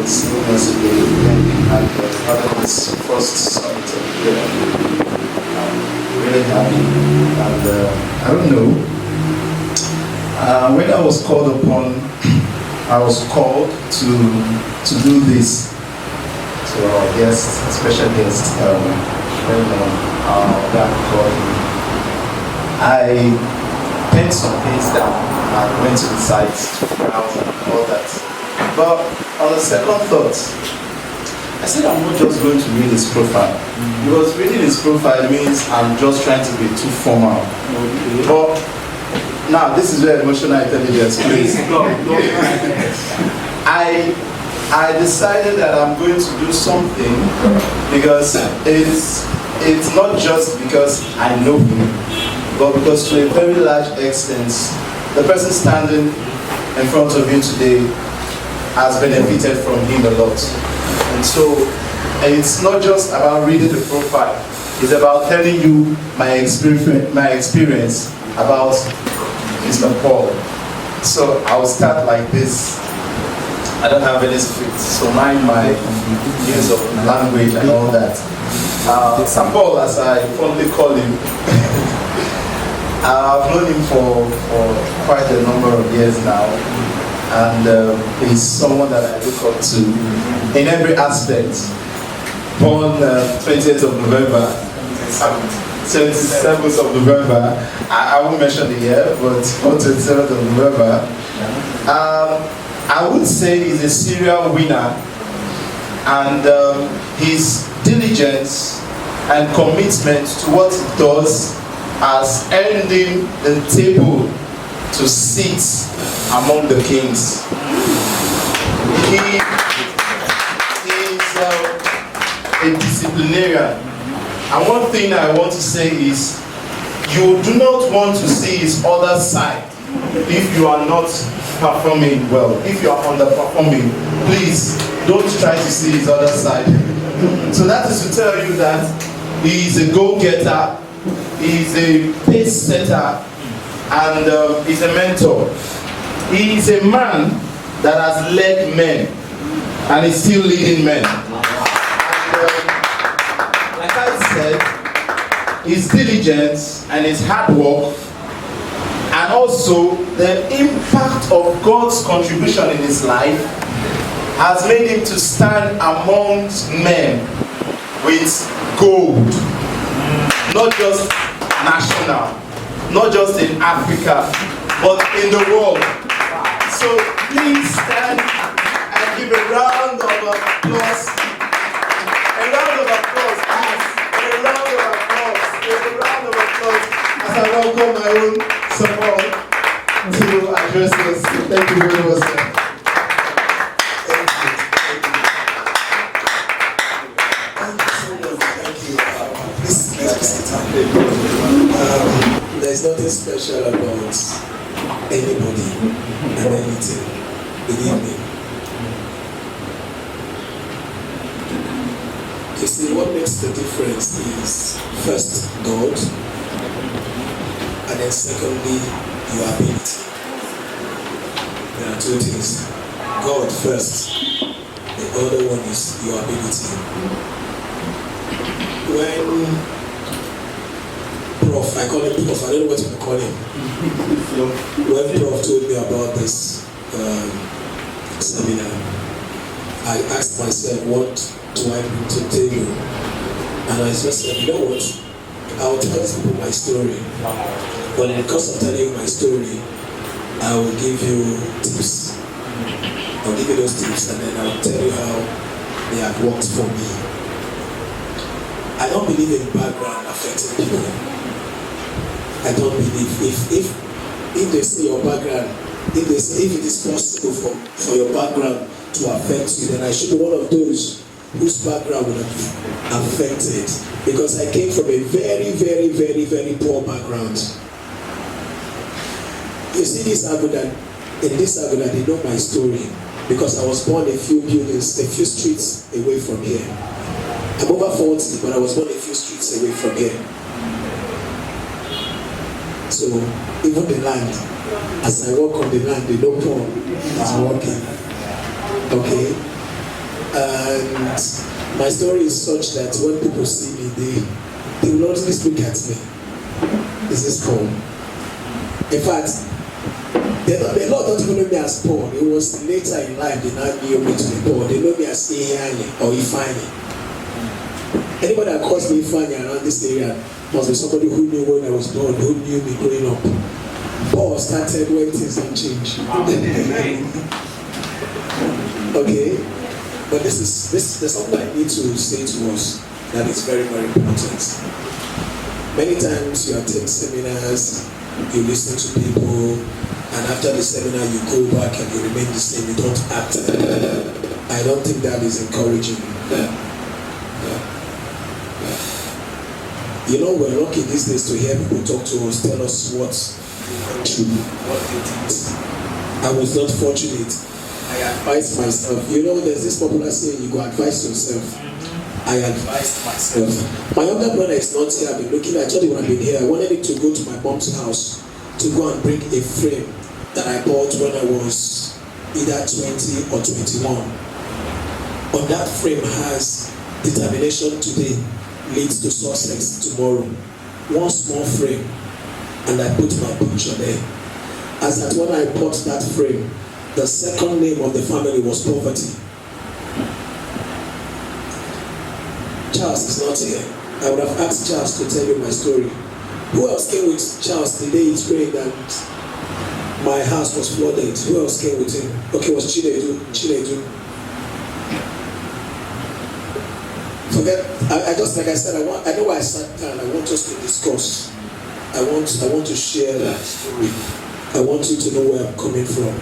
the singleness today and having this first summit of the year. I'm really happy, and I don't know. When I was called upon, I was called to do this to our guest, special guest, that called me. I penned some things down and went to the site to browse and all that. But on the second thought, I said I'm not just going to read his profile. Because reading his profile means I'm just trying to be too formal. Okay. But now this is where emotional intelligence plays. I decided that I'm going to do something because it's not just because I know him, but because to a very large extent, the person standing in front of you today has benefited from him a lot. And so it's not just about reading the profile, it's about telling you my experience about Mr. Paul. So I'll start like this. I don't have any script, so mind my use of language and all that. Mr. Paul, as I fondly call him, I've known him for quite a number of years now, and he's someone that I look up to in every aspect. Born 20th of November, 27th of November, I won't mention the year, but on 27th of November. I would say he's a serial winner, and his diligence and commitment to what he does has earned him the table to sit among the kings. He is a disciplinarian, and one thing I want to say is you do not want to see his other side if you are not performing well. If you are underperforming, please don't try to see his other side. So that is to tell you that he is a go-getter, he is a pace setter, and he's a mentor. He is a man that has led men and is still leading men. And, like I said, his diligence and his hard work, and also the impact of God's contribution in his life has made him to stand amongst men with gold. Not just national, not just in Africa, but in the world. So please stand and give a round of applause. A round of applause, please. A round of applause. A round of applause as I welcome my own support to address us. Thank you very much, sir. There's nothing special about anybody and anything, believe me. You see, what makes the difference is first God, and then secondly your ability. There are two things. God first, the other one is your ability. When Prof, I call him Prof, I don't know what you call him. When Prof told me about this seminar, I asked myself, what do I bring to the table? And I just said, you know what? I'll tell these people my story. But in the course of telling you my story, I will give you tips. I'll give you those tips, and then I'll tell you how they have worked for me. I don't believe in background affecting people. I don't believe if they see your background, if it is possible for your background to affect you, then I should be one of those whose background would have been affected. Because I came from a very, very, very, very poor background. You see, in this Aguda, they know my story. Because I was born a few buildings, a few streets away from here. I'm over 40, but I was born a few streets away from here. So even the land, as I walk on the land, they don't know I'm walking. Okay? And my story is such that when people see me, they will always look at me. Is this Paul? In fact, the Lord don't even know me as Paul. It was later in life they now knew me to be Paul. They know me as Ihani or Ifani. Anybody that calls me Ifani around this area must be somebody who knew when I was born, who knew me growing up. Paul started when things don't change. Okay? But there's something I need to say to us that is very, very important. Many times you attend seminars, you listen to people, and after the seminar you go back and you remain the same, you don't act. I don't think that is encouraging. You know, we're lucky these days to hear people talk to us, tell us what's true, what they did. I was not fortunate. I advised myself. You know, there's this popular saying, you go advise yourself. I advised myself. My younger brother is not here. I've been looking at, I thought he would have been here. I wanted him to go to my mom's house to go and bring a frame that I bought when I was either 20 or 21. On that frame has determination today leads to success tomorrow. One small frame, and I put my picture there. As that when I bought that frame, the second name of the family was poverty. Charles is not here. I would have asked Charles to tell you my story. Who else came with Charles the day he prayed and my house was flooded? Who else came with him? Okay, it was Chinedu. Forget. I just, like I said, I know why I sat down. I want us to discuss. I want to share that story. I want you to know where I'm coming from.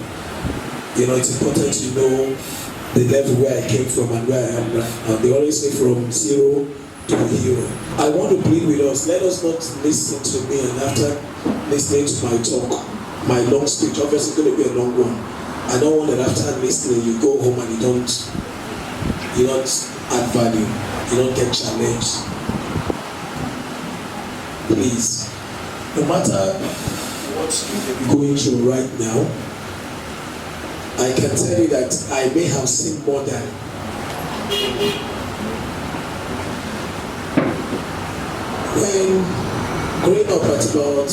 You know, it's important to know the level where I came from and where I am right now. They always say from zero to a hero. I want to plead with us. Let us not listen to me, and after listening to my talk, my long speech, obviously going to be a long one. I don't want that after listening you go home and you don't add value, you don't get challenged. Please, no matter what you're going through right now, I can tell you that I may have seen more than when growing up at about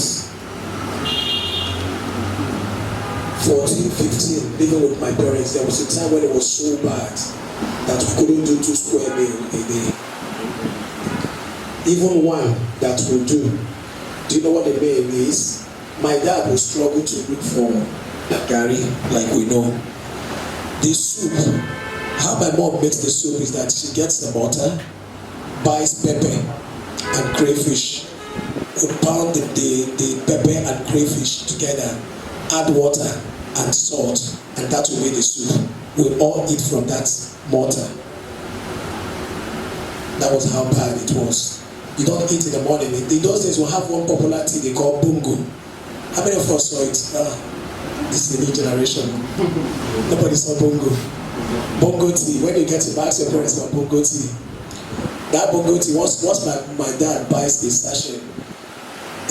14, 15, living with my parents, there was a time when it was so bad that we couldn't do 2 square meals a day. Even one that will do. Do you know what the meal is? My dad will struggle to look for Gary, like we know. The soup, how my mom makes the soup is that she gets the mortar, buys pepper and crayfish, would pound the pepper and crayfish together, add water and salt, and that will be the soup. We'll all eat from that mortar. That was how bad it was. You don't eat in the morning. In those days, we'll have one popular tea they call bungo. How many of us saw it? This is the new generation. Nobody saw bongo. Bongo tea. When you get to ask your parents about bongo tea, that bongo tea, once my dad buys a sachet,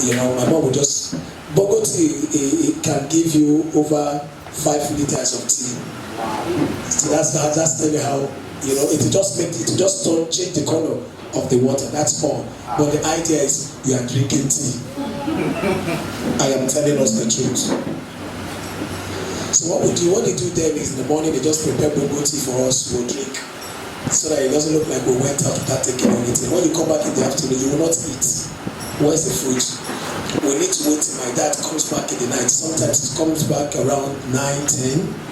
you know, my mom will just, bongo tea, it can give you over 5 liters of tea. So that's tell you how, you know, it just change the color of the water. That's all. But the idea is you are drinking tea. I am telling us the truth. So what they do then is in the morning they just prepare bongo tea for us, we'll drink. So that it doesn't look like we went out without taking anything. When you come back in the afternoon, you will not eat. Where's the food? We need to wait till my dad comes back in the night. Sometimes he comes back around 9, 10.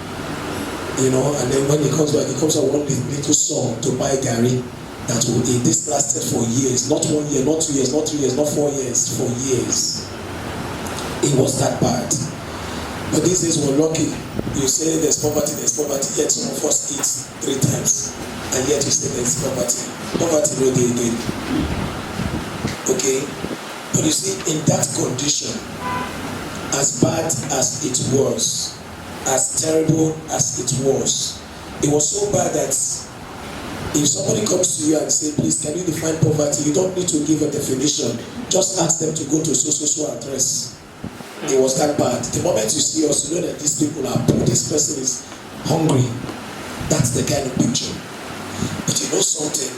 You know, and then when he comes back, he comes out with one little song to buy Gary that will eat. This lasted for years. Not 1 year, not 2 years, not 3 years, not 4 years, for years. It was that bad. But these days we're lucky. You say there's poverty, yet some of us eat 3 times. And yet you say there's poverty. Poverty no dey again. Okay? But you see, in that condition, as bad as it was, as terrible as it was so bad that if somebody comes to you and say, please, can you define poverty? You don't need to give a definition. Just ask them to go to so address. It was that bad. The moment you see us, you know that these people are poor. This person is hungry. That's the kind of picture. But you know something,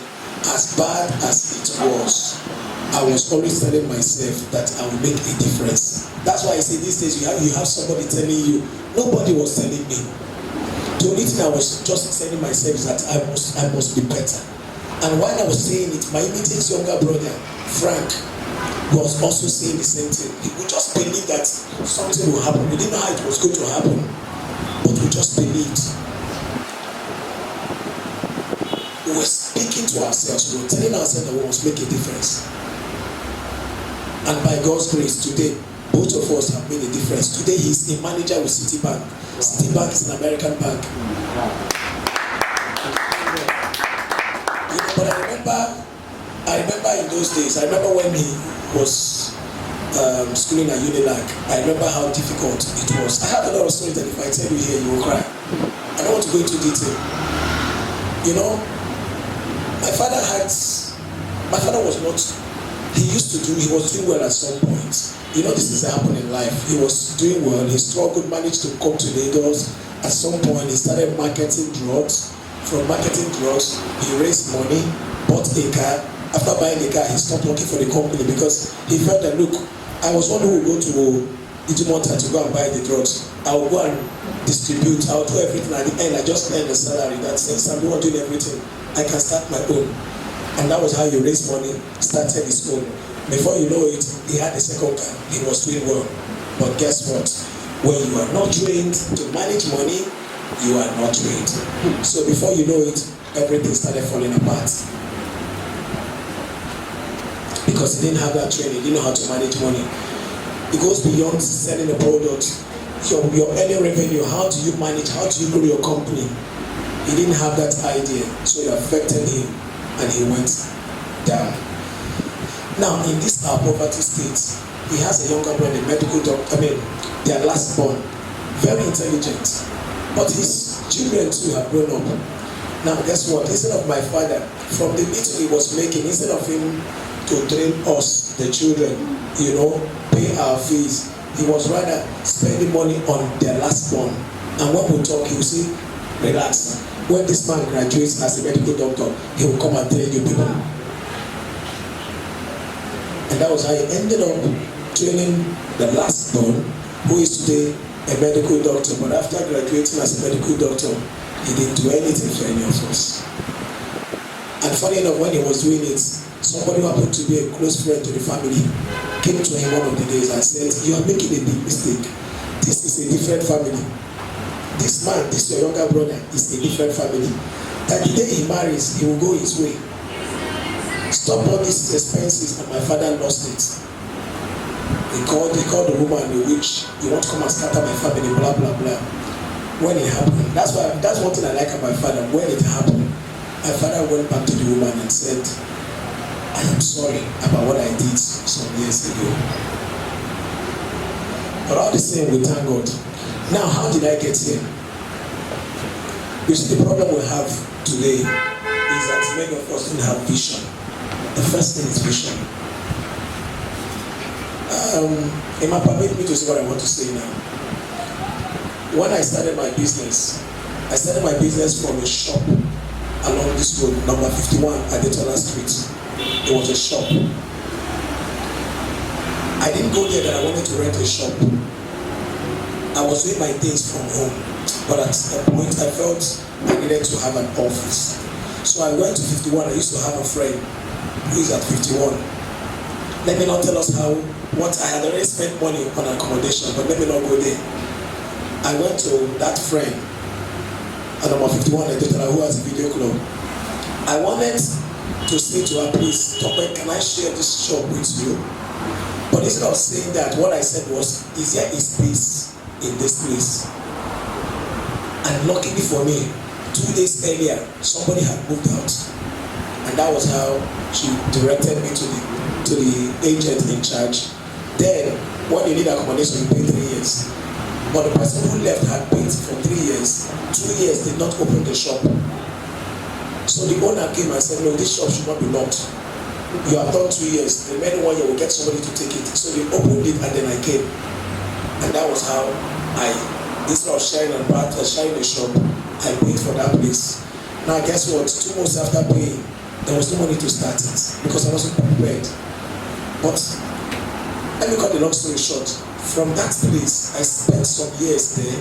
as bad as it was, I was always telling myself that I will make a difference. That's why I say these days you have somebody telling you. Nobody was telling me. The only thing I was just telling myself is that I must be better. And while I was saying it, my immediate younger brother, Frank, was also saying the same thing. He would just believe that something will happen. We didn't know how it was going to happen, but we just believed. We were speaking to ourselves. We were telling ourselves that we must make a difference. And by God's grace, today, both of us have made a difference. Today, he's a manager with Citibank. Citibank is an American bank. But I remember in those days, I remember when he was schooling at Unilag, I remember how difficult it was. I have a lot of stories that if I tell you here, you will cry. I don't want to go into detail. You know, my father was not, he was doing well at some point. You know, this is happening in life. He was doing well, he struggled, managed to come to Lagos. At some point, he started marketing drugs. From marketing drugs, he raised money, bought a car. After buying a car, he stopped working for the company because he felt that, look, I was one who would go to Idumota to go and buy the drugs. I will go and distribute, I will do everything. At the end, I just earn the salary. That since I'm the one doing everything, I can start my own. And that was how he raised money, started his own. Before you know it, he had a second car. He was doing well. But guess what? When you are not trained to manage money, you are not trained. So before you know it, everything started falling apart. Because he didn't have that training, he didn't know how to manage money. It goes beyond selling a product. Your earning revenue, how do you manage, how do you grow your company? He didn't have that idea, so it affected him and he went down. Now, in this our poverty state, he has a younger brother, a medical doctor, their last born, very intelligent. But his children too have grown up. Now, guess what? Instead of my father, from the little he was making, instead of him to train us, the children, pay our fees, he was rather spending money on their last born. And when we talk, he will say, relax. When this man graduates as a medical doctor, he will come and tell you people. And that was how he ended up training the last born, who is today a medical doctor. But after graduating as a medical doctor, he didn't do anything for any of us. And funny enough, when he was doing it, somebody who happened to be a close friend to the family came to him one of the days and said, you are making a big mistake. This is a different family. This man, this your younger brother, is a different family. That the day he marries, he will go his way. Stop all these expenses, and my father lost it. He called the woman a witch. You want to come and scatter my family, blah blah blah. When it happened, that's one thing I like about my father. When it happened, my father went back to the woman and said, I am sorry about what I did some years ago. But all the same, we thank God. Now, how did I get here? You see, the problem we have today is that many of us don't have vision. The first thing is vision. Emma, permit me to say what I want to say now. When I started my business from a shop along this road, number 51 at Daytona Street. It was a shop. I didn't go there that I wanted to rent a shop. I was doing my things from home, but at a point I felt I needed to have an office. So I went to 51. I used to have a friend who is at 51. Let me not tell us what I had already spent money on accommodation, but let me not go there. I went to that friend at number 51 who has a video club. I wanted to say to her, please, Tope, can I share this shop with you? But instead of saying that, what I said was, is there a space in this place? And luckily for me, 2 days earlier, somebody had moved out. And that was how she directed me to the agent in charge. Then, when you need accommodation, you pay 3 years. But the person who left had paid for 3 years. 2 years did not open the shop. So the owner came and said, no, this shop should not be locked. You have done 2 years. The remaining 1 year will get somebody to take it. So they opened it and then I came. And that was how instead of sharing the shop, I paid for that place. Now guess what? 2 months after paying, there was no money to start it because I wasn't prepared. But let me cut the long story short. From that place, I spent some years there,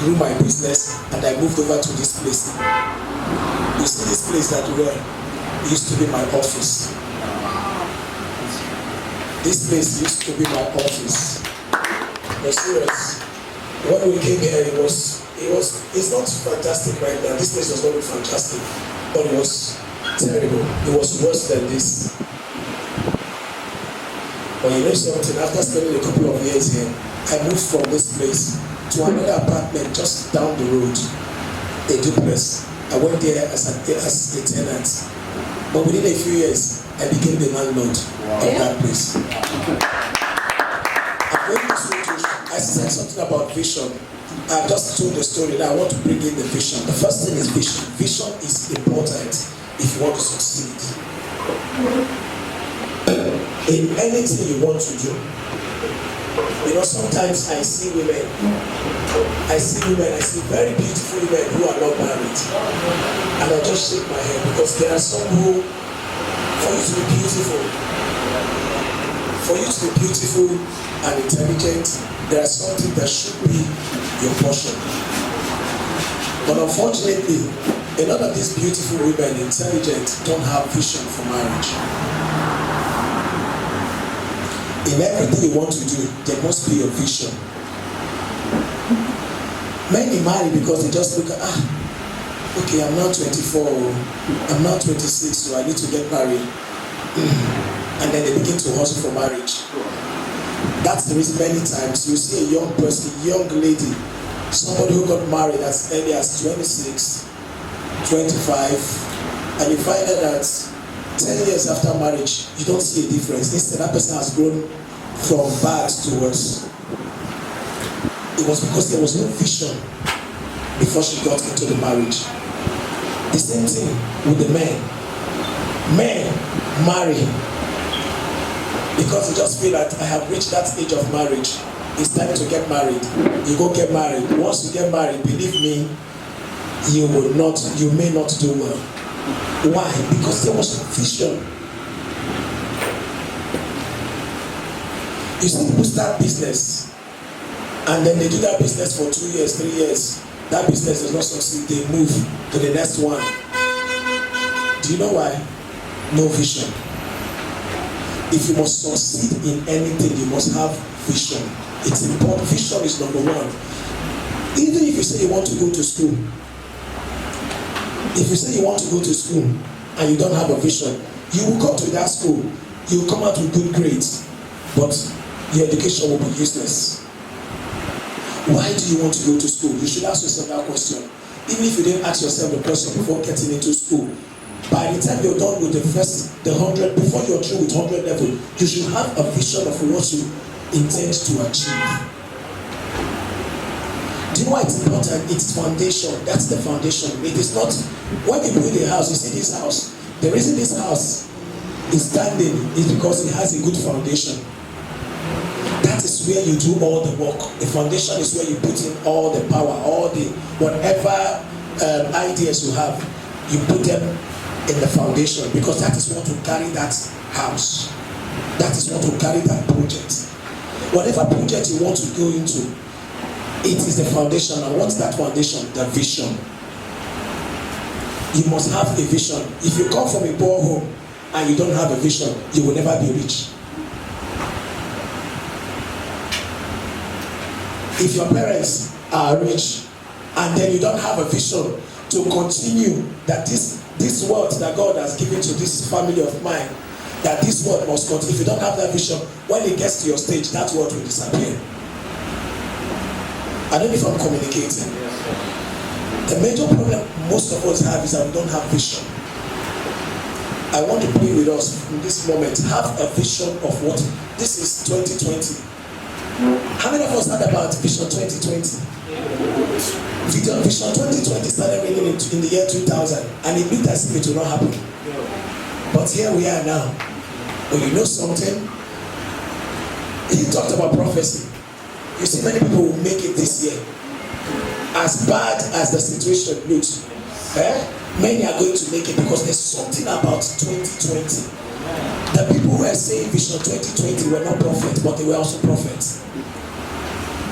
grew my business, and I moved over to this place. You see this place that used to be my office. This place used to be my office. No, serious. When we came here, it's not fantastic right now. This place was not fantastic, but it was terrible. It was worse than this. But you know something, after spending a couple of years here, I moved from this place to another apartment just down the road, a duplex. I went there as a tenant. But within a few years, I became the landlord of that place. I said something about vision. I just told the story that I want to bring in the vision. The first thing is vision. Vision is important if you want to succeed. In anything you want to do. You know, sometimes I see very beautiful women who are not married. And I just shake my head because there are some who, for you to be beautiful and intelligent, there is something that should be your portion. But unfortunately, a lot of these beautiful women, intelligent, don't have vision for marriage. In everything you want to do, there must be a vision. Many marry because they just look at, okay, I'm now 24, I'm now 26, so I need to get married. And then they begin to hustle for marriage. That's the reason many times you see a young person, young lady, somebody who got married as early as 26, 25, and you find out that 10 years after marriage, you don't see a difference. Instead, that person has grown from bad to worse. It was because there was no vision before she got into the marriage. The same thing with the men. Men marry because they just feel that I have reached that age of marriage. It's time to get married. You go get married. Once you get married, believe me, you may not do well. Why? Because there was vision. You see people start business and then they do that business for 2 years, 3 years. That business does not succeed. They move to the next one. Do you know why? No vision. If you must succeed in anything, you must have vision. It's important. Vision is number one. Even if you say you want to go to school, if you say you want to go to school and you don't have a vision, you will go to that school, you will come out with good grades, but your education will be useless. Why do you want to go to school? You should ask yourself that question. Even if you didn't ask yourself the question before getting into school, by the time you're done with the 100, before you're through with 100 level, you should have a vision of what you intend to achieve. Do you know why it's important? It's foundation. That's the foundation. It is not, when you build a house, you see this house. The reason this house is standing is because it has a good foundation. That is where you do all the work. The foundation is where you put in all the power, all the whatever ideas you have, you put them in the foundation, because that is what will carry that house. That is what will carry that project. Whatever project you want to go into, it is the foundation. And what's that foundation? The vision. You must have a vision. If you come from a poor home and you don't have a vision, you will never be rich. If your parents are rich and then you don't have a vision to continue that this wealth that God has given to this family of mine, that this world must continue. If you don't have that vision, when it gets to your stage, that world will disappear. I don't know if I'm communicating. The major problem most of us have is that we don't have vision. I want to pray with us in this moment. Have a vision of what this is 2020. How many of us heard about Vision 2020? Vision 2020 started raining in the year 2000, and it looked as if it will not happen. But here we are now. But you know something? He talked about prophecy. You see, many people will make it this year. As bad as the situation looks, Many are going to make it because there's something about 2020. The people who were saying Vision 2020 were not prophets, but they were also prophets.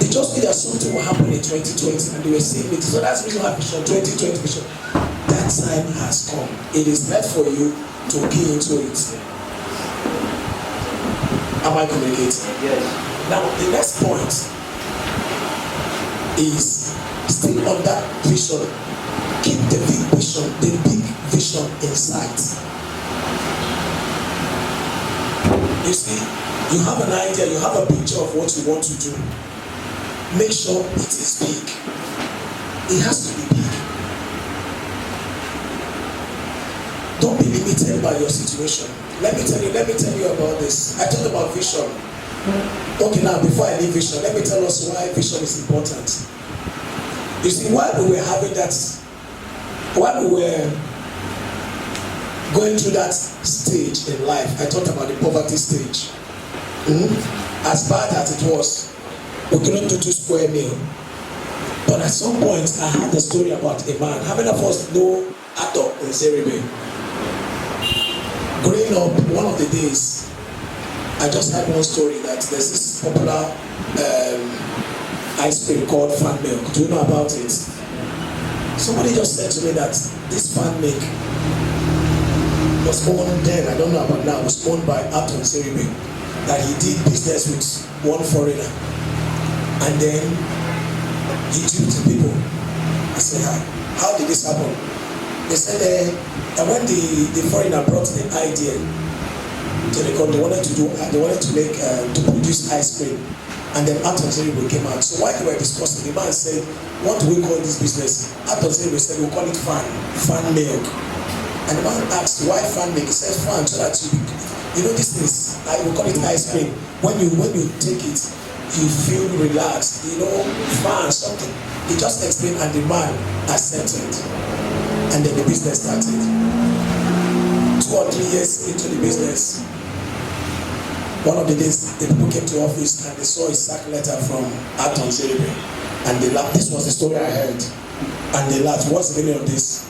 They just knew that something will happen in 2020 and they were saying it. So that's Vision 2020 vision. That time has come. It is meant for you to key into it. Am I communicating? Yes. Now the next point is still on that vision. Keep the big vision in sight. You see, you have an idea, you have a picture of what you want to do. Make sure it is big. It has to be big. Don't be limited by your situation. Let me tell you about this. I talked about vision. Okay, now before I leave vision, let me tell us why vision is important. You see, while we were going through that stage in life, I talked about the poverty stage. As bad as it was, we couldn't do 2 square meal. But at some point, I heard the story about a man. How many of us know Ato in Zeribe? Growing up, one of the days, I just heard one story that there's this popular ice cream called fan milk. Do you know about it? Somebody just said to me that this fan milk was owned then, I don't know about now, was owned by Ato Zeribe. That he did business with one foreigner. And then he duped people. I said, how did this happen? They said that when the foreigner brought the idea to the country, they wanted to produce ice cream. And then Aton Zeribe came out. So while they were discussing, the man said, what do we call this business? Aton Zeribe said, we'll call it fan milk. And the man asked, why fan milk? He said, fan, so that you know this is, we call it ice cream. When you take it, you feel relaxed, you know, fan, something. He just explained and the man accepted. And then the business started. 2 or 3 years into the business, one of the days, the people came to office and they saw a sack letter from Aton Zeribe. And they laughed. This was the story I heard. And they laughed. What's the meaning of this?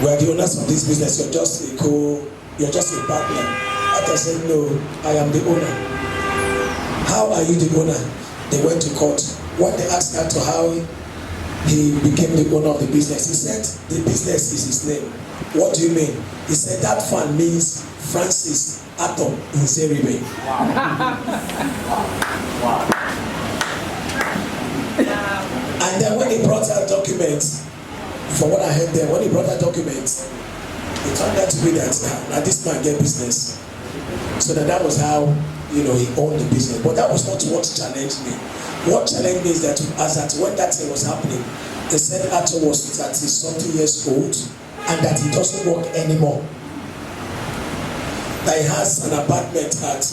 We are the owners of this business. You're just a partner. Aton said, no, I am the owner. How are you the owner? They went to court. When they asked Ato how he became the owner of the business, he said, the business is his name. What do you mean? He said, that fan means Francis Ato Nzeribe. Wow. And then when he brought out documents, from what I heard there, when he brought out documents, it turned out to be that now this man get business. So that was how, you know, he owned the business. But that was not what challenged me. What challenged me is that when that thing was happening, they said Ato was 30-something years old and that he doesn't work anymore. That he has an apartment at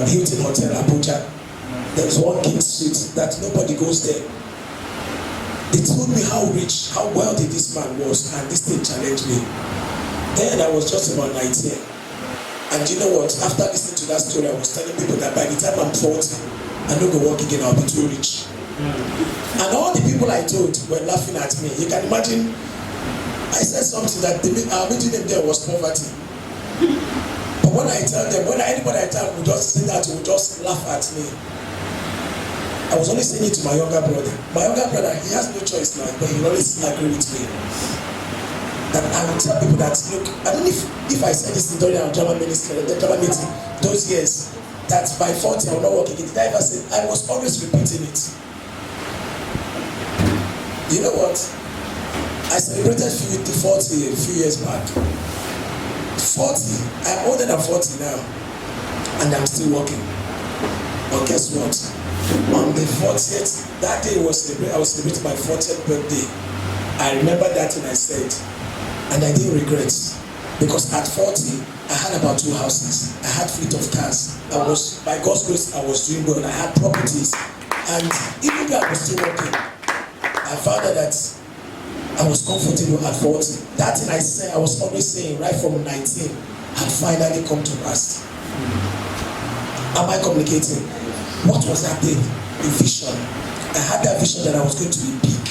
Hilton Hotel, Abuja. There's one king suite that nobody goes there. They told me how rich, how wealthy this man was, and this thing challenged me. Then I was just about 19. And you know what? After listening to that story, I was telling people that by the time I'm 40, I don't go work again, I'll be too rich. And all the people I told were laughing at me. You can imagine, I said something that our meeting name there was poverty. But when I tell them, anybody I tell would just say that, would just laugh at me. I was only saying it to my younger brother. My younger brother, he has no choice now, but he always agree with me. That I would tell people that, look, I don't know if I said this during our German ministry, the German meeting, those years, that by 40 I will not work again. Did I ever say? I was always repeating it. You know what? I celebrated 40 a few years back. 40, I'm older than 40 now, and I'm still working. But guess what? On the 40th, that day I was celebrating my 40th birthday. I remember that and I said, and I didn't regret, because at 40, I had about 2 houses. I had fleet of cars. By God's grace, I was doing good. I had properties. And even though I was still working, I found out that I was comfortable at 40. That thing I was always saying right from 19 had finally come to pass. Am I communicating? What was that thing? A vision. I had that vision that I was going to be big.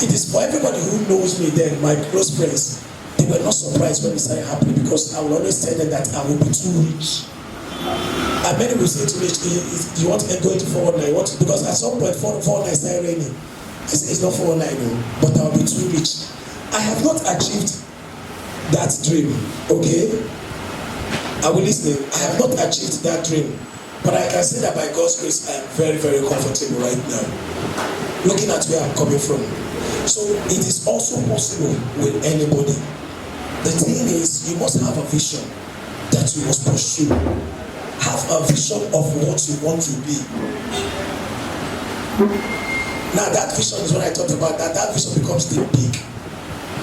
it is for everybody who knows me then, my close friends, they were not surprised when it started happening because I will always tell them that I will be too rich. And many will say to me, you want to go into 419? Because at some point 419 started raining. I said, it's not 419, no, but I'll be too rich. I have not achieved that dream, okay? Are we listening? I have not achieved that dream. But I can say that by God's grace, I am very, very comfortable right now. Looking at where I'm coming from. So it is also possible with anybody. The thing is, you must have a vision that you must pursue. Have a vision of what you want to be. Now that vision is what I talked about, that vision becomes the big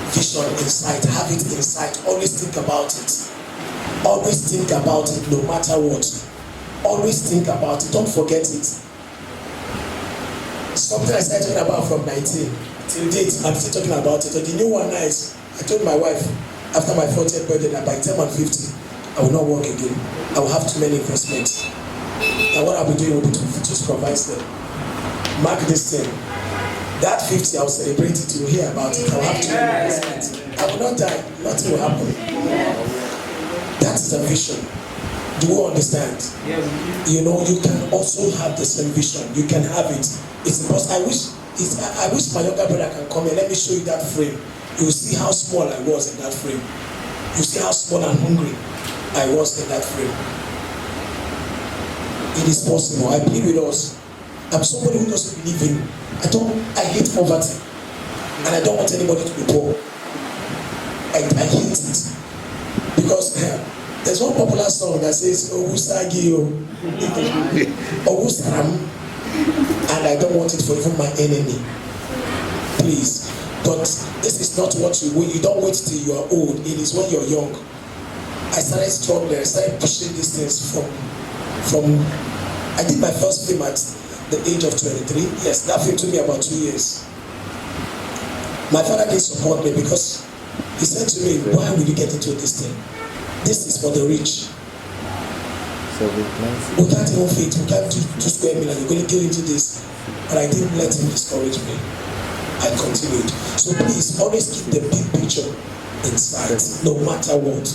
vision inside. Have it inside. Always think about it. Always think about it no matter what. Always think about it. Don't forget it. Something I started talking about from 19 till date, I'm still talking about it. The new one is, I told my wife after my 40th birthday that by the time I'm 50, I will not work again. I will have too many investments. And what I'll be doing will be to just provide them. Mark this thing. That 50, I'll celebrate it. You'll hear about it. I'll have too many investments. I will not die. Nothing will happen. That's the vision. Do you understand? You know, you can also have the same vision. You can have it. It's impossible. I wish my younger brother can come here. Let me show you that frame. You'll see how small I was in that frame. You see how small and hungry I was in that frame. It is possible. I believe with us. I'm somebody who doesn't believe in. I hate poverty, and I don't want anybody to be poor. I hate it because there's one popular song that says "Owusagi Owusaram," and I don't want it for even my enemy. Please, but this is not what you don't wait till you are old. It is when you're young. I started struggling. I started pushing these things from. I did my first film at the age of 23. Yes, that film took me about 2 years. My father didn't support me because he said to me, "Why will you get into this thing? This is for the rich. So we can't even fit. We can't do 2 square million. You're going to get into this." But I didn't let him discourage me. I continued. So please always keep the big picture inside, no matter what.